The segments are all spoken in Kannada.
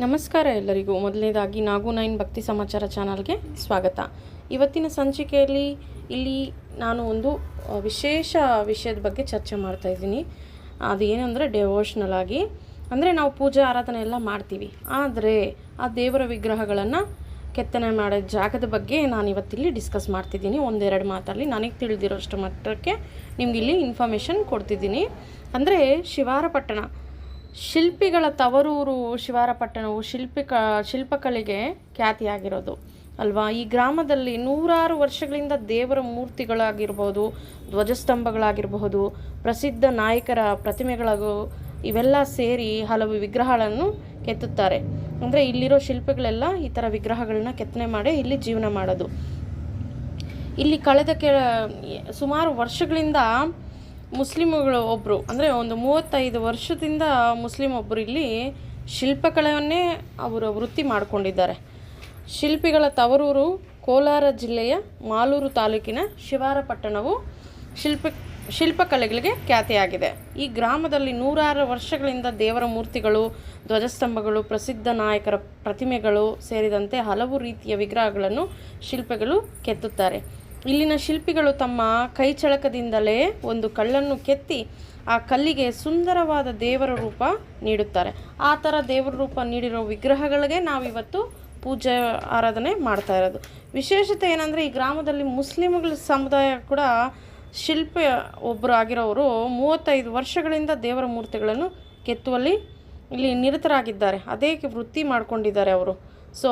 ನಮಸ್ಕಾರ ಎಲ್ಲರಿಗೂ. ಮೊದಲನೇದಾಗಿ ನಾಗು 9 ಭಕ್ತಿ ಸಮಾಚಾರ ಚಾನಲ್ಗೆ ಸ್ವಾಗತ. ಇವತ್ತಿನ ಸಂಚಿಕೆಯಲ್ಲಿ ಇಲ್ಲಿ ನಾನು ಒಂದು ವಿಶೇಷ ವಿಷಯದ ಬಗ್ಗೆ ಚರ್ಚೆ ಮಾಡ್ತಾ ಇದ್ದೀನಿ. ಅದು ಏನಂದರೆ ಡೆವೋಷ್ನಲ್ ಆಗಿ, ಅಂದರೆ ನಾವು ಪೂಜೆ ಆರಾಧನೆ ಎಲ್ಲ ಮಾಡ್ತೀವಿ, ಆದರೆ ಆ ದೇವರ ವಿಗ್ರಹಗಳನ್ನು ಕೆತ್ತನೆ ಮಾಡೋ ಜಾಗದ ಬಗ್ಗೆ ನಾನು ಇವತ್ತಿಲ್ಲಿ ಡಿಸ್ಕಸ್ ಮಾಡ್ತಿದ್ದೀನಿ. ಒಂದೆರಡು ಮಾತಲ್ಲಿ ನನಗೆ ತಿಳಿದಿರೋಷ್ಟು ಮಟ್ಟಕ್ಕೆ ನಿಮಗಿಲ್ಲಿ ಇನ್ಫಾರ್ಮೇಷನ್ ಕೊಡ್ತಿದ್ದೀನಿ. ಅಂದರೆ ಶಿವಾರಪಟ್ಟಣ ಶಿಲ್ಪಿಗಳ ತವರೂರು. ಶಿವಾರಪಟ್ಟಣವು ಶಿಲ್ಪಕಲೆಗೆ ಖ್ಯಾತಿಯಾಗಿರೋದು ಅಲ್ವಾ. ಈ ಗ್ರಾಮದಲ್ಲಿ ನೂರಾರು ವರ್ಷಗಳಿಂದ ದೇವರ ಮೂರ್ತಿಗಳಾಗಿರ್ಬೋದು, ಧ್ವಜಸ್ತಂಭಗಳಾಗಿರಬಹುದು, ಪ್ರಸಿದ್ಧ ನಾಯಕರ ಪ್ರತಿಮೆಗಳಿಗೂ ಇವೆಲ್ಲ ಸೇರಿ ಹಲವು ವಿಗ್ರಹಗಳನ್ನು ಕೆತ್ತುತ್ತಾರೆ. ಅಂದರೆ ಇಲ್ಲಿರೋ ಶಿಲ್ಪಿಗಳೆಲ್ಲ ಈ ಥರ ವಿಗ್ರಹಗಳನ್ನ ಕೆತ್ತನೆ ಮಾಡಿ ಇಲ್ಲಿ ಜೀವನ ಮಾಡೋದು. ಇಲ್ಲಿ ಕಳೆದ ಸುಮಾರು ವರ್ಷಗಳಿಂದ ಮುಸ್ಲಿಮುಗಳು ಒಬ್ಬರು, ಅಂದರೆ ಒಂದು 35 ವರ್ಷದಿಂದ ಮುಸ್ಲಿಂ ಒಬ್ಬರು ಇಲ್ಲಿ ಶಿಲ್ಪಕಲೆಯನ್ನೇ ಅವರು ವೃತ್ತಿ ಮಾಡಿಕೊಂಡಿದ್ದಾರೆ. ಶಿಲ್ಪಿಗಳ ತವರೂರು ಕೋಲಾರ ಜಿಲ್ಲೆಯ ಮಾಲೂರು ತಾಲೂಕಿನ ಶಿವಾರಪಟ್ಟಣವು ಶಿಲ್ಪಕಲೆಗಳಿಗೆ ಖ್ಯಾತಿಯಾಗಿದೆ. ಈ ಗ್ರಾಮದಲ್ಲಿ ನೂರಾರು ವರ್ಷಗಳಿಂದ ದೇವರ ಮೂರ್ತಿಗಳು, ಧ್ವಜಸ್ತಂಭಗಳು, ಪ್ರಸಿದ್ಧ ನಾಯಕರ ಪ್ರತಿಮೆಗಳು ಸೇರಿದಂತೆ ಹಲವು ರೀತಿಯ ವಿಗ್ರಹಗಳನ್ನು ಶಿಲ್ಪಿಗಳು ಕೆತ್ತುತ್ತಾರೆ. ಇಲ್ಲಿನ ಶಿಲ್ಪಿಗಳು ತಮ್ಮ ಕೈಚಳಕದಿಂದಲೇ ಒಂದು ಕಲ್ಲನ್ನು ಕೆತ್ತಿ ಆ ಕಲ್ಲಿಗೆ ಸುಂದರವಾದ ದೇವರ ರೂಪ ನೀಡುತ್ತಾರೆ. ಆ ಥರ ದೇವರ ರೂಪ ನೀಡಿರೋ ವಿಗ್ರಹಗಳಿಗೆ ನಾವಿವತ್ತು ಪೂಜೆ ಆರಾಧನೆ ಮಾಡ್ತಾ ಇರೋದು. ವಿಶೇಷತೆ ಏನಂದರೆ, ಈ ಗ್ರಾಮದಲ್ಲಿ ಮುಸ್ಲಿಮ್ಗಳ ಸಮುದಾಯ ಕೂಡ ಶಿಲ್ಪಿ ಒಬ್ಬರು ಆಗಿರೋರು 35 ವರ್ಷಗಳಿಂದ ದೇವರ ಮೂರ್ತಿಗಳನ್ನು ಕೆತ್ತುವಲ್ಲಿ ಇಲ್ಲಿ ನಿರತರಾಗಿದ್ದಾರೆ. ಅದೇ ವೃತ್ತಿ ಮಾಡಿಕೊಂಡಿದ್ದಾರೆ ಅವರು. ಸೊ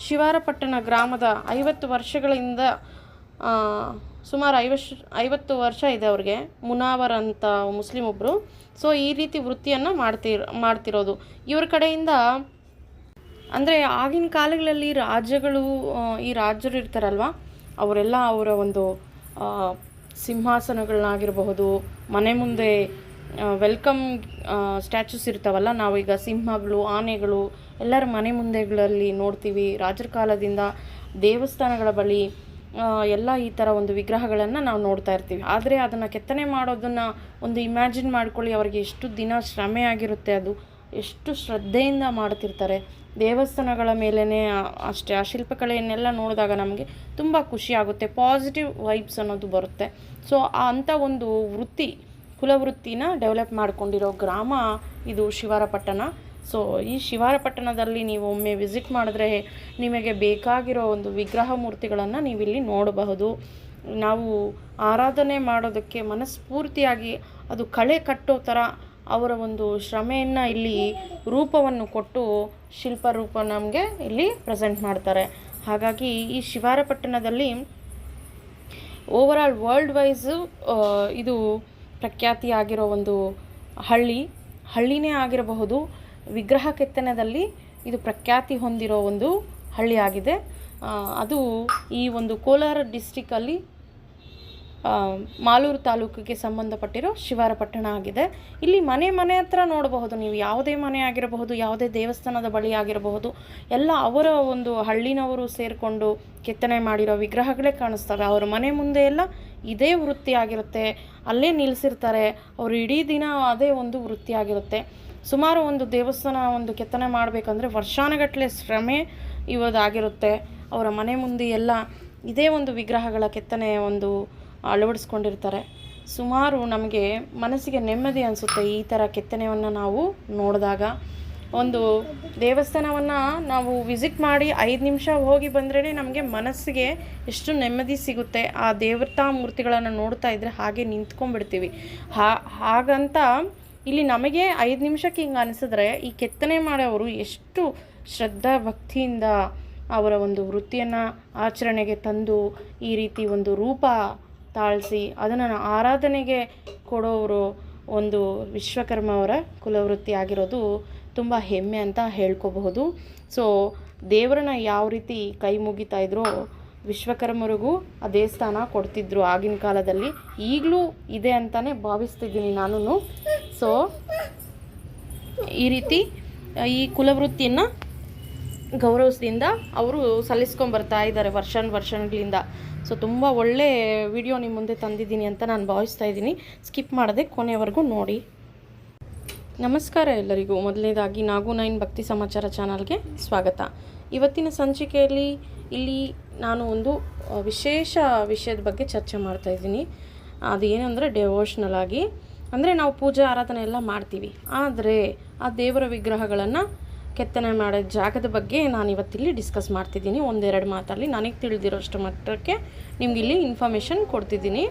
ಶಿವಾರಪಟ್ಟಣ ಗ್ರಾಮದ 50 ವರ್ಷಗಳಿಂದ ಸುಮಾರು 50 ವರ್ಷ ಇದೆ ಅವ್ರಿಗೆ. ಮುನಾವರ್ ಅಂತ ಮುಸ್ಲಿಂ ಒಬ್ಬರು. ಸೊ ಈ ರೀತಿ ವೃತ್ತಿಯನ್ನು ಮಾಡ್ತಿರೋದು ಇವ್ರ ಕಡೆಯಿಂದ. ಅಂದರೆ ಆಗಿನ ಕಾಲಗಳಲ್ಲಿ ಈ ರಾಜರು ಇರ್ತಾರಲ್ವ, ಅವರೆಲ್ಲ ಅವರ ಒಂದು ಸಿಂಹಾಸನಗಳನ್ನಾಗಿರಬಹುದು, ಮನೆ ಮುಂದೆ ವೆಲ್ಕಮ್ ಸ್ಟ್ಯಾಚ್ಯೂಸ್ ಇರ್ತಾವಲ್ಲ, ನಾವೀಗ ಸಿಂಹಗಳು, ಆನೆಗಳು ಎಲ್ಲರ ಮನೆ ಮುಂದೆಗಳಲ್ಲಿ ನೋಡ್ತೀವಿ. ರಾಜರ ಕಾಲದಿಂದ ದೇವಸ್ಥಾನಗಳ ಬಳಿ ಎಲ್ಲ ಈ ಥರ ಒಂದು ವಿಗ್ರಹಗಳನ್ನು ನಾವು ನೋಡ್ತಾ ಇರ್ತೀವಿ. ಆದರೆ ಅದನ್ನು ಕೆತ್ತನೆ ಮಾಡೋದನ್ನು ಒಂದು ಇಮ್ಯಾಜಿನ್ ಮಾಡ್ಕೊಳ್ಳಿ, ಅವರಿಗೆ ಎಷ್ಟು ದಿನ ಶ್ರಮೆ ಆಗಿರುತ್ತೆ, ಅದು ಎಷ್ಟು ಶ್ರದ್ಧೆಯಿಂದ ಮಾಡ್ತಿರ್ತಾರೆ. ದೇವಸ್ಥಾನಗಳ ಮೇಲೇ ಅಷ್ಟೇ. ಆ ಶಿಲ್ಪಕಲೆಯನ್ನೆಲ್ಲ ನೋಡಿದಾಗ ನಮಗೆ ತುಂಬ ಖುಷಿ ಆಗುತ್ತೆ, ಪಾಸಿಟಿವ್ ವೈಬ್ಸ್ ಅನ್ನೋದು ಬರುತ್ತೆ. ಸೊ ಅಂಥ ಒಂದು ಕುಲವೃತ್ತಿನ ಡೆವಲಪ್ ಮಾಡ್ಕೊಂಡಿರೋ ಗ್ರಾಮ ಇದು ಶಿವಾರಪಟ್ಟಣ. ಸೊ ಈ ಶಿವಾರಪಟ್ಟಣದಲ್ಲಿ ನೀವು ಒಮ್ಮೆ ವಿಸಿಟ್ ಮಾಡಿದ್ರೆ ನಿಮಗೆ ಬೇಕಾಗಿರೋ ಒಂದು ವಿಗ್ರಹ ಮೂರ್ತಿಗಳನ್ನು ನೀವಿಲ್ಲಿ ನೋಡಬಹುದು. ನಾವು ಆರಾಧನೆ ಮಾಡೋದಕ್ಕೆ ಮನಸ್ಫೂರ್ತಿಯಾಗಿ ಅದು ಕಳೆ ಕಟ್ಟೋ ಥರ ಅವರ ಒಂದು ಶ್ರಮೆಯನ್ನು ಇಲ್ಲಿ ರೂಪವನ್ನು ಕೊಟ್ಟು ಶಿಲ್ಪ ರೂಪ ನಮಗೆ ಇಲ್ಲಿ ಪ್ರೆಸೆಂಟ್ ಮಾಡ್ತಾರೆ. ಹಾಗಾಗಿ ಈ ಶಿವಾರಪಟ್ಟಣದಲ್ಲಿ ಓವರಾಲ್ ವರ್ಲ್ಡ್ ವೈಸು ಇದು ಪ್ರಖ್ಯಾತಿಯಾಗಿರೋ ಒಂದು ಹಳ್ಳಿನೇ ಆಗಿರಬಹುದು. ವಿಗ್ರಹ ಕೆತ್ತನೆಯಲ್ಲಿ ಇದು ಪ್ರಖ್ಯಾತಿ ಹೊಂದಿರೋ ಒಂದು ಹಳ್ಳಿ ಆಗಿದೆ. ಅದು ಈ ಒಂದು ಕೋಲಾರ ಡಿಸ್ಟಿಕಲ್ಲಿ ಮಾಲೂರು ತಾಲೂಕಿಗೆ ಸಂಬಂಧಪಟ್ಟಿರೋ ಶಿವಾರಪಟ್ಟಣ ಆಗಿದೆ. ಇಲ್ಲಿ ಮನೆ ಹತ್ರ ನೋಡಬಹುದು ನೀವು. ಯಾವುದೇ ಮನೆ ಆಗಿರಬಹುದು, ಯಾವುದೇ ದೇವಸ್ಥಾನದ ಬಳಿ ಆಗಿರಬಹುದು, ಎಲ್ಲ ಅವರ ಒಂದು ಹಳ್ಳಿನವರು ಸೇರಿಕೊಂಡು ಕೆತ್ತನೆ ಮಾಡಿರೋ ವಿಗ್ರಹಗಳೇ ಕಾಣಿಸ್ತವೆ. ಅವರ ಮನೆ ಮುಂದೆ ಎಲ್ಲ ಇದೇ ವೃತ್ತಿ ಆಗಿರುತ್ತೆ, ಅಲ್ಲೇ ನಿಲ್ಲಿಸಿರ್ತಾರೆ. ಅವರು ಇಡೀ ದಿನ ಅದೇ ಒಂದು ವೃತ್ತಿ ಆಗಿರುತ್ತೆ. ಸುಮಾರು ಒಂದು ದೇವಸ್ಥಾನ ಒಂದು ಕೆತ್ತನೆ ಮಾಡಬೇಕಂದ್ರೆ ವರ್ಷಾನುಗಟ್ಟಲೆ ಶ್ರಮೆ ಇವದಾಗಿರುತ್ತೆ. ಅವರ ಮನೆ ಮುಂದೆ ಎಲ್ಲ ಇದೇ ಒಂದು ವಿಗ್ರಹಗಳ ಕೆತ್ತನೆ ಒಂದು ಅಳವಡಿಸ್ಕೊಂಡಿರ್ತಾರೆ. ಸುಮಾರು ನಮಗೆ ಮನಸ್ಸಿಗೆ ನೆಮ್ಮದಿ ಅನಿಸುತ್ತೆ ಈ ಥರ ಕೆತ್ತನೆಯನ್ನು ನಾವು ನೋಡಿದಾಗ. ಒಂದು ದೇವಸ್ಥಾನವನ್ನು ನಾವು ವಿಸಿಟ್ ಮಾಡಿ 5 ನಿಮಿಷ ಹೋಗಿ ಬಂದ್ರೇ ನಮಗೆ ಮನಸ್ಸಿಗೆ ಎಷ್ಟು ನೆಮ್ಮದಿ ಸಿಗುತ್ತೆ. ಆ ದೇವತಾ ಮೂರ್ತಿಗಳನ್ನು ನೋಡ್ತಾ ಇದ್ದರೆ ಹಾಗೆ ನಿಂತ್ಕೊಂಡ್ಬಿಡ್ತೀವಿ. ಹಾಗಂತ ಇಲ್ಲಿ ನಮಗೆ 5 ನಿಮಿಷಕ್ಕೆ ಹಿಂಗೆ ಅನಿಸಿದ್ರೆ, ಈ ಕೆತ್ತನೆ ಮಾಡೋರು ಎಷ್ಟು ಶ್ರದ್ಧಾ ಭಕ್ತಿಯಿಂದ ಅವರ ಒಂದು ವೃತ್ತಿಯನ್ನು ಆಚರಣೆಗೆ ತಂದು ಈ ರೀತಿ ಒಂದು ರೂಪ ತಾಳಿಸಿ ಅದನ್ನು ಆರಾಧನೆಗೆ ಕೊಡೋರು ಒಂದು ವಿಶ್ವಕರ್ಮ ಅವರ ಕುಲವೃತ್ತಿ ಆಗಿರೋದು ತುಂಬ ಹೆಮ್ಮೆ ಅಂತ ಹೇಳ್ಕೋಬಹುದು. ಸೊ ದೇವರನ್ನ ಯಾವ ರೀತಿ ಕೈ ಮುಗಿತಾ ಇದ್ರೋ ವಿಶ್ವಕರ್ಮರಿಗೂ ಅದೇ ಸ್ಥಾನ ಕೊಡ್ತಿದ್ರು ಆಗಿನ ಕಾಲದಲ್ಲಿ. ಈಗಲೂ ಇದೆ ಅಂತಲೇ ಭಾವಿಸ್ತಿದ್ದೀನಿ ನಾನು. ಸೊ ಈ ರೀತಿ ಈ ಕುಲವೃತ್ತಿಯನ್ನು ಗೌರವದಿಂದ ಅವರು ಸಲ್ಲಿಸ್ಕೊಂಬರ್ತಾ ಇದ್ದಾರೆ ವರ್ಷಗಳಿಂದ. ಸೊ ತುಂಬ ಒಳ್ಳೆ ವಿಡಿಯೋ ನಿಮ್ಮ ಮುಂದೆ ತಂದಿದ್ದೀನಿ ಅಂತ ನಾನು ಭಾವಿಸ್ತಾ ಇದ್ದೀನಿ. ಸ್ಕಿಪ್ ಮಾಡದೆ ಕೊನೆವರೆಗೂ ನೋಡಿ. ನಮಸ್ಕಾರ ಎಲ್ಲರಿಗೂ. ಮೊದಲನೇದಾಗಿ ನಾಗು 9 ಭಕ್ತಿ ಸಮಾಚಾರ ಚಾನಲ್ಗೆ ಸ್ವಾಗತ. ಇವತ್ತಿನ ಸಂಚಿಕೆಯಲ್ಲಿ ಇಲ್ಲಿ ನಾನು ಒಂದು ವಿಶೇಷ ವಿಷಯದ ಬಗ್ಗೆ ಚರ್ಚೆ ಮಾಡ್ತಾ ಇದ್ದೀನಿ. ಅದು ಏನಂದರೆ ಡೆವೋಷ್ನಲ್ ಆಗಿ, ಅಂದರೆ ನಾವು ಪೂಜೆ ಆರಾಧನೆ ಎಲ್ಲ ಮಾಡ್ತೀವಿ, ಆದರೆ ಆ ದೇವರ ವಿಗ್ರಹಗಳನ್ನು ಕೆತ್ತನೆ ಮಾಡೋ ಜಾಗದ ಬಗ್ಗೆ ನಾನು ಇವತ್ತಿಲ್ಲಿ ಡಿಸ್ಕಸ್ ಮಾಡ್ತಿದ್ದೀನಿ. ಒಂದೆರಡು ಮಾತಲ್ಲಿ ನನಗೆ ತಿಳಿದಿರೋಷ್ಟು ಮಟ್ಟಕ್ಕೆ ನಿಮ್ಗೆ ಇಲ್ಲಿ ಇನ್ಫಾರ್ಮೇಷನ್ ಕೊಡ್ತಿದ್ದೀನಿ.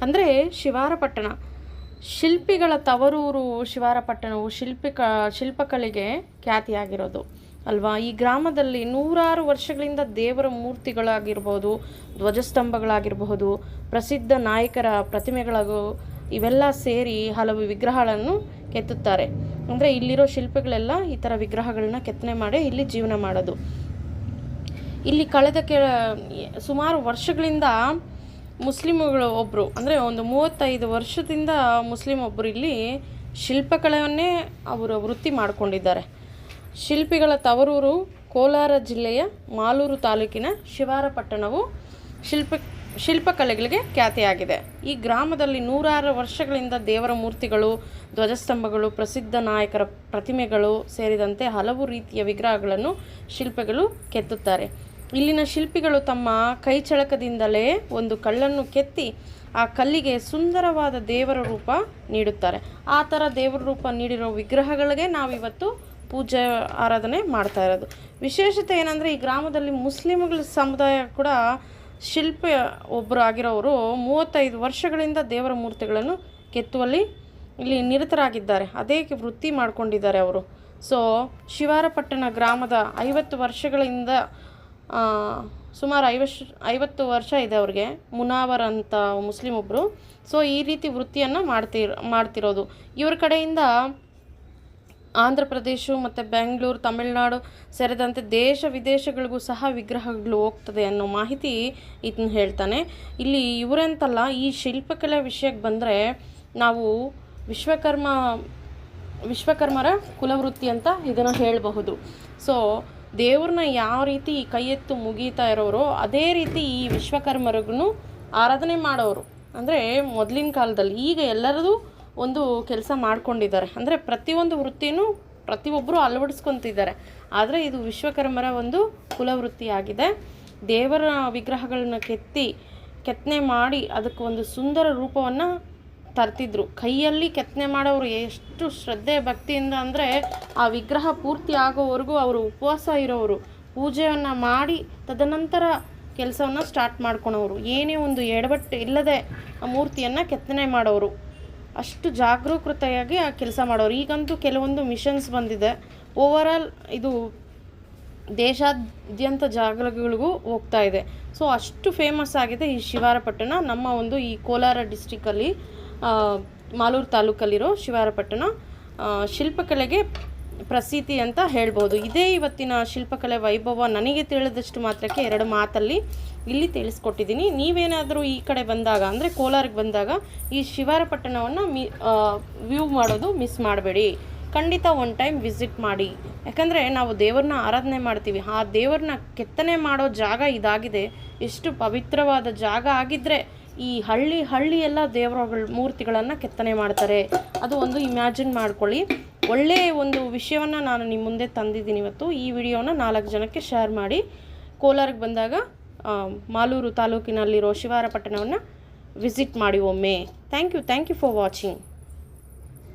ಅಂದರೆ ಶಿವಾರಪಟ್ಟಣ ಶಿಲ್ಪಿಗಳ ತವರೂರು. ಶಿವಾರಪಟ್ಟಣವು ಶಿಲ್ಪಕಲೆಗೆ ಖ್ಯಾತಿಯಾಗಿರೋದು ಅಲ್ವಾ. ಈ ಗ್ರಾಮದಲ್ಲಿ ನೂರಾರು ವರ್ಷಗಳಿಂದ ದೇವರ ಮೂರ್ತಿಗಳಾಗಿರ್ಬೋದು, ಧ್ವಜಸ್ತಂಭಗಳಾಗಿರಬಹುದು, ಪ್ರಸಿದ್ಧ ನಾಯಕರ ಪ್ರತಿಮೆಗಳಿಗೂ ಇವೆಲ್ಲ ಸೇರಿ ಹಲವು ವಿಗ್ರಹಗಳನ್ನು ಕೆತ್ತುತ್ತಾರೆ. ಅಂದರೆ ಇಲ್ಲಿರೋ ಶಿಲ್ಪಿಗಳೆಲ್ಲ ಈ ಥರ ವಿಗ್ರಹಗಳನ್ನ ಕೆತ್ತನೆ ಮಾಡಿ ಇಲ್ಲಿ ಜೀವನ ಮಾಡೋದು. ಇಲ್ಲಿ ಕಳೆದ ಸುಮಾರು ವರ್ಷಗಳಿಂದ ಮುಸ್ಲಿಮ್ಗಳು ಒಬ್ಬರು, ಅಂದರೆ ಒಂದು 35 ವರ್ಷದಿಂದ ಮುಸ್ಲಿಂ ಒಬ್ಬರು ಇಲ್ಲಿ ಶಿಲ್ಪಕಲೆಯನ್ನೇ ಅವರು ವೃತ್ತಿ ಮಾಡಿಕೊಂಡಿದ್ದಾರೆ. ಶಿಲ್ಪಿಗಳ ತವರೂರು ಕೋಲಾರ ಜಿಲ್ಲೆಯ ಮಾಲೂರು ತಾಲೂಕಿನ ಶಿವಾರಪಟ್ಟಣವು ಶಿಲ್ಪಕಲೆಗಳಿಗೆ ಖ್ಯಾತಿಯಾಗಿದೆ. ಈ ಗ್ರಾಮದಲ್ಲಿ ನೂರಾರು ವರ್ಷಗಳಿಂದ ದೇವರ ಮೂರ್ತಿಗಳು, ಧ್ವಜಸ್ತಂಭಗಳು, ಪ್ರಸಿದ್ಧ ನಾಯಕರ ಪ್ರತಿಮೆಗಳು ಸೇರಿದಂತೆ ಹಲವು ರೀತಿಯ ವಿಗ್ರಹಗಳನ್ನು ಶಿಲ್ಪಿಗಳು ಕೆತ್ತುತ್ತಾರೆ. ಇಲ್ಲಿನ ಶಿಲ್ಪಿಗಳು ತಮ್ಮ ಕೈಚಳಕದಿಂದಲೇ ಒಂದು ಕಲ್ಲನ್ನು ಕೆತ್ತಿ ಆ ಕಲ್ಲಿಗೆ ಸುಂದರವಾದ ದೇವರ ರೂಪ ನೀಡುತ್ತಾರೆ. ಆ ಥರ ದೇವರ ರೂಪ ನೀಡಿರೋ ವಿಗ್ರಹಗಳಿಗೆ ನಾವಿವತ್ತು ಪೂಜೆ ಆರಾಧನೆ ಮಾಡ್ತಾ ಇರೋದು. ವಿಶೇಷತೆ ಏನಂದರೆ ಈ ಗ್ರಾಮದಲ್ಲಿ ಮುಸ್ಲಿಮ್ಗಳ ಸಮುದಾಯ ಕೂಡ ಶಿಲ್ಪಿ ಒಬ್ಬರು ಆಗಿರೋರು 35 ವರ್ಷಗಳಿಂದ ದೇವರ ಮೂರ್ತಿಗಳನ್ನು ಕೆತ್ತುವಲ್ಲಿ ಇಲ್ಲಿ ನಿರತರಾಗಿದ್ದಾರೆ. ಅದೇ ವೃತ್ತಿ ಮಾಡಿಕೊಂಡಿದ್ದಾರೆ ಅವರು. ಸೊ ಶಿವಾರಪಟ್ಟಣ ಗ್ರಾಮದ 50 ವರ್ಷಗಳಿಂದ ಸುಮಾರು 50 ವರ್ಷ ಇದೆ ಅವ್ರಿಗೆ. ಮುನಾವರ್ ಅಂತ ಮುಸ್ಲಿಂ ಒಬ್ಬರು. ಸೊ ಈ ರೀತಿ ವೃತ್ತಿಯನ್ನು ಮಾಡ್ತಿರೋದು. ಇವ್ರ ಕಡೆಯಿಂದ ಆಂಧ್ರ ಪ್ರದೇಶ ಮತ್ತು ಬೆಂಗಳೂರು, ತಮಿಳುನಾಡು ಸೇರಿದಂತೆ ದೇಶ ವಿದೇಶಗಳಿಗೂ ಸಹ ವಿಗ್ರಹಗಳು ಹೋಗ್ತದೆ ಅನ್ನೋ ಮಾಹಿತಿ ಇದನ್ನ ಹೇಳ್ತಾನೆ. ಇಲ್ಲಿ ಇವರೆಂತಲ್ಲ, ಈ ಶಿಲ್ಪಕಲೆ ವಿಷಯಕ್ಕೆ ಬಂದರೆ ನಾವು ವಿಶ್ವಕರ್ಮರ ಕುಲವೃತ್ತಿ ಅಂತ ಇದನ್ನು ಹೇಳಬಹುದು. ಸೊ ದೇವ್ರನ್ನ ಯಾವ ರೀತಿ ಕೈ ಎತ್ತು ಮುಗೀತಾ ಇರೋರು, ಅದೇ ರೀತಿ ಈ ವಿಶ್ವಕರ್ಮರಿಗೂ ಆರಾಧನೆ ಮಾಡೋರು. ಅಂದರೆ ಮೊದಲಿನ ಕಾಲದಲ್ಲಿ, ಈಗ ಎಲ್ಲರದು ಒಂದು ಕೆಲಸ ಮಾಡ್ಕೊಂಡಿದ್ದಾರೆ. ಅಂದರೆ ಪ್ರತಿಯೊಂದು ವೃತ್ತಿನೂ ಪ್ರತಿಯೊಬ್ಬರು ಅಳವಡಿಸ್ಕೊತಿದ್ದಾರೆ. ಆದರೆ ಇದು ವಿಶ್ವಕರ್ಮರ ಒಂದು ಕುಲವೃತ್ತಿಯಾಗಿದೆ. ದೇವರ ವಿಗ್ರಹಗಳನ್ನ ಕೆತ್ತನೆ ಮಾಡಿ ಅದಕ್ಕೆ ಒಂದು ಸುಂದರ ರೂಪವನ್ನು ತರ್ತಿದ್ರು. ಕೈಯಲ್ಲಿ ಕೆತ್ತನೆ ಮಾಡೋರು ಎಷ್ಟು ಶ್ರದ್ಧೆ ಭಕ್ತಿಯಿಂದ ಅಂದರೆ ಆ ವಿಗ್ರಹ ಪೂರ್ತಿ ಆಗೋವರೆಗೂ ಅವರು ಉಪವಾಸ ಇರೋರು, ಪೂಜೆಯನ್ನು ಮಾಡಿ ತದನಂತರ ಕೆಲಸವನ್ನು ಸ್ಟಾರ್ಟ್ ಮಾಡ್ಕೊಳೋರು. ಏನೇ ಒಂದು ಎಡವಟ್ಟು ಇಲ್ಲದೆ ಆ ಮೂರ್ತಿಯನ್ನು ಕೆತ್ತನೆ ಮಾಡೋರು. ಅಷ್ಟು ಜಾಗರೂಕತೆಯಾಗಿ ಆ ಕೆಲಸ ಮಾಡೋರು. ಈಗಂತೂ ಕೆಲವೊಂದು ಮಿಷನ್ಸ್ ಬಂದಿದೆ. ಓವರಾಲ್ ಇದು ದೇಶಾದ್ಯಂತ ಜಾಗಗಳಿಗೂ ಹೋಗ್ತಾ ಇದೆ. ಸೊ ಅಷ್ಟು ಫೇಮಸ್ ಆಗಿದೆ ಈ ಶಿವಾರಪಟ್ಟಣ. ನಮ್ಮ ಒಂದು ಈ ಕೋಲಾರ ಡಿಸ್ಟಿಕಲ್ಲಿ ಮಾಲೂರು ತಾಲೂಕಲ್ಲಿರೋ ಶಿವಾರಪಟ್ಟಣ ಶಿಲ್ಪಕಲೆಗೆ ಪ್ರಸಿದ್ಧಿ ಅಂತ ಹೇಳ್ಬೋದು. ಇದೇ ಇವತ್ತಿನ ಶಿಲ್ಪಕಲೆ ವೈಭವ. ನನಗೆ ತಿಳಿದಷ್ಟು ಮಾತ್ರಕ್ಕೆ 2 ಮಾತಲ್ಲಿ ಇಲ್ಲಿ ತಿಳಿಸ್ಕೊಟ್ಟಿದ್ದೀನಿ. ನೀವೇನಾದರೂ ಈ ಕಡೆ ಬಂದಾಗ, ಅಂದರೆ ಕೋಲಾರಕ್ಕೆ ಬಂದಾಗ, ಈ ಶಿವಾರಪಟ್ಟಣವನ್ನು ವ್ಯೂ ಮಾಡೋದು ಮಿಸ್ ಮಾಡಬೇಡಿ. ಖಂಡಿತ ಒನ್ ಟೈಮ್ ವಿಸಿಟ್ ಮಾಡಿ. ಯಾಕಂದರೆ ನಾವು ದೇವ್ರನ್ನ ಆರಾಧನೆ ಮಾಡ್ತೀವಿ. ಆ ದೇವ್ರನ್ನ ಕೆತ್ತನೆ ಮಾಡೋ ಜಾಗ ಇದಾಗಿದೆ. ಎಷ್ಟು ಪವಿತ್ರವಾದ ಜಾಗ ಆಗಿದ್ದರೆ ಈ ಹಳ್ಳಿ ಎಲ್ಲ ದೇವರ ಮೂರ್ತಿಗಳನ್ನು ಕೆತ್ತನೆ ಮಾಡ್ತಾರೆ. ಅದು ಒಂದು ಇಮ್ಯಾಜಿನ್ ಮಾಡ್ಕೊಳ್ಳಿ. ಒಳ್ಳೆಯ ಒಂದು ವಿಷಯವನ್ನು ನಾನು ನಿಮ್ಮ ಮುಂದೆ ತಂದಿದ್ದೀನಿ ಇವತ್ತು. ಈ ವಿಡಿಯೋನ 4 ಜನಕ್ಕೆ ಶೇರ್ ಮಾಡಿ. ಕೋಲಾರಕ್ಕೆ ಬಂದಾಗ ಮಾಲೂರು ತಾಲೂಕಿನಲ್ಲಿರೋ ಶಿವಾರಪಟ್ಟಣವನ್ನು ವಿಸಿಟ್ ಮಾಡಿ ಒಮ್ಮೆ. Thank you for watching.